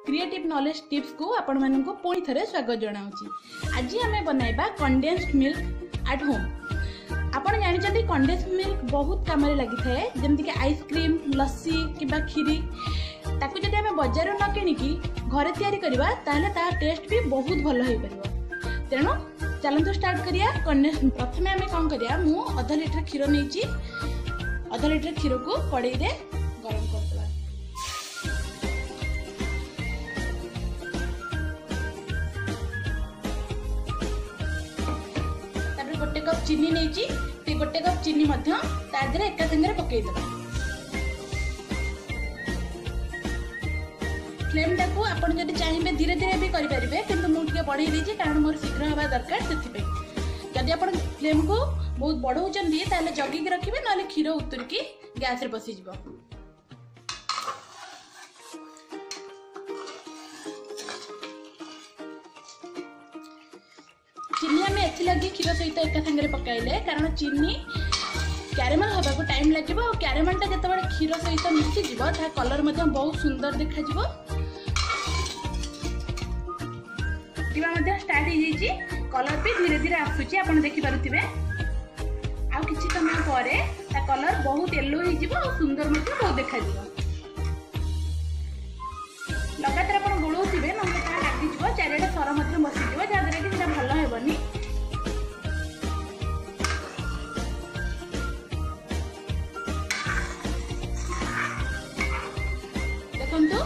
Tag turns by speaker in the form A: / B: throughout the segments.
A: Creative knowledge tips को आपण माननको पुणी थरे स्वागत जणाउची। आज आमे बनाइबा कंडेंस्ड मिल्क एट होम। आपण जानिचंती कंडेंस्ड मिल्क बहुत काम रे लागि थाए, जेमति कि आइसक्रीम, लस्सी किबा खीरी। ताकू जदि आमे बाजार न किनि की घरे तयारी करबा ताले ता टेस्ट भी बहुत भलो होई परबो। तेनो चलंतु स्टार्ट करिया। कंडेंस्ड प्रथमे आमे कोन करिया, मु आधा लीटर खीरो नेची। आधा लीटर खीरो को कढ़ाई रे गरम कर देबा। तापर गोटे कप चीनी नेची, ते गोटे कप चीनी मध्य ता देरे एका संगे पकई देबा। फ्लेम टाकू आपण जदि चाहिबे धीरे धीरे भी करि परिबे, किंतु मु टिके बढ़ाई देछि कारण मोर शीघ्र हवा दरकार सेति पे। जदि आपण फ्लेम को बहुत बढ़ाउ चंदी ताले जगी के रखिबे, नाले खीरो उतर की गैस रे बसी जिवो। चीनी हमें एथि लगी खीरो सहित एका संगे पकाइले, कारण चीनी कैरेमल हवा को टाइम लागिबो। और कैरेमल ता जते बडे खीरो सहित मिक्स जिवो ता कलर मध्ये बहुत सुंदर देखा जिवो। दिवा मध्ये स्टार्ट हो जाइछि, कलर भी धीरे धीरे आसुछि, आपण देखि पारुथिबे। आ किछि समय परे ता कलर बहुत येलो हो जिवो और सुंदर मध्ये बहुत देखा जिवो। लगातार आपण गोळौथिबे नंतर ता लागि जिवो, चारिटा सर मध्ये बसि जिवो, जा द्वारा कि सेटा भलो हेबनी। देखंतु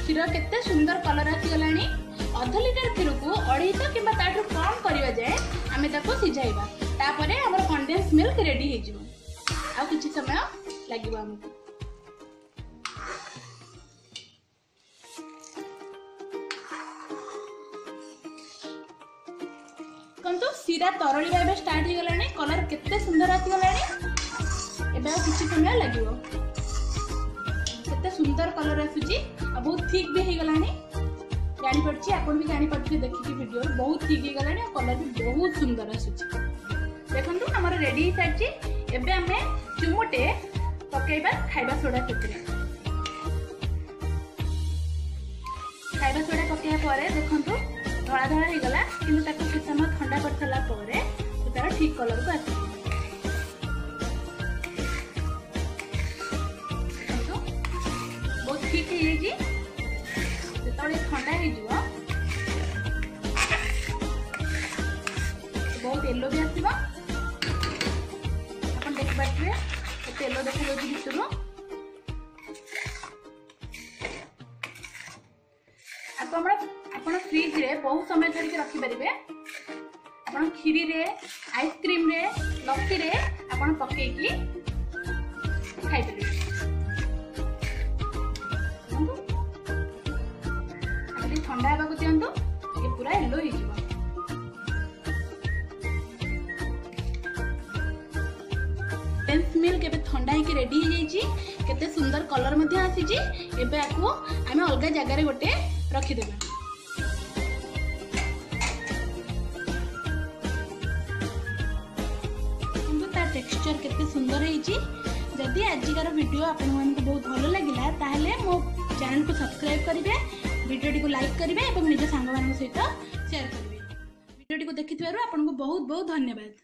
A: खीर केते सुंदर कलर आसी गलानी। आधा लीटर खीर को 250 किंबा ताठू कम करिवा जाए आमे ताको सिझाइबा। तापरे हमर कंडेंस मिल्क रेडी हे जिवो। आ किछि समय लागिबो हमको। कंतु सीरा तरली भाबे स्टार्ट हे गलानी, कलर केते सुंदर आसी गलानी। एबे आ किछि समय लागिबो। केते सुंदर कलर आसुची, आ बहुत थिक भी हे गलानी। जानी पड़छि, आपण भी जानी पड़छि देखि वीडियो बहुत ठीक हे गलानी, कलर भी बहुत सुंदर आसुछि। देखंतु हमर रेडी हे सारछि। एबे हमें चुमुटे पकेइबा खाइबा सोडा सेतरे। खाइबा सोडा पकेया परे देखंतु धळा धळा हे गला, किंतु ताको किछ समय ठंडा कर सला परे तार ठीक कलर को आसी। देखंतु बहुत ठीक हे जी। तळे ठंडा हे जिवो बहुत येलो भी आसीबा। आपण देख पाथ्वे येलो देखा जाउछि भितरु। आपण फ्रिज रे बहुत समय धरि के रखि परिबे। आपण खीरी रे, आइसक्रीम रे, लस्सी रे आपण पकेई की खाइ परिबे। ठंडा हेबा को दियंतु, ये पूरा येलो हो जिवो। कंडेंस मिल्क एबे ठंडा हे के रेडी हो जाइछि। केते सुंदर कलर मध्ये आसीछि। एबे आकु आमे अलगा जगह रे गोटे रखि देबा। किंतु ता टेक्सचर केते सुंदर हेछि। जदि आजिकार वीडियो आपन मानक बहुत भलो लागिला ताहले मो चैनल को सब्सक्राइब करिवे, वीडियो को लाइक करिवे एवं निज सांग मान सहित शेयर करिवे। वीडियो को देखिथिबारु आपनको बहुत बहुत धन्यवाद।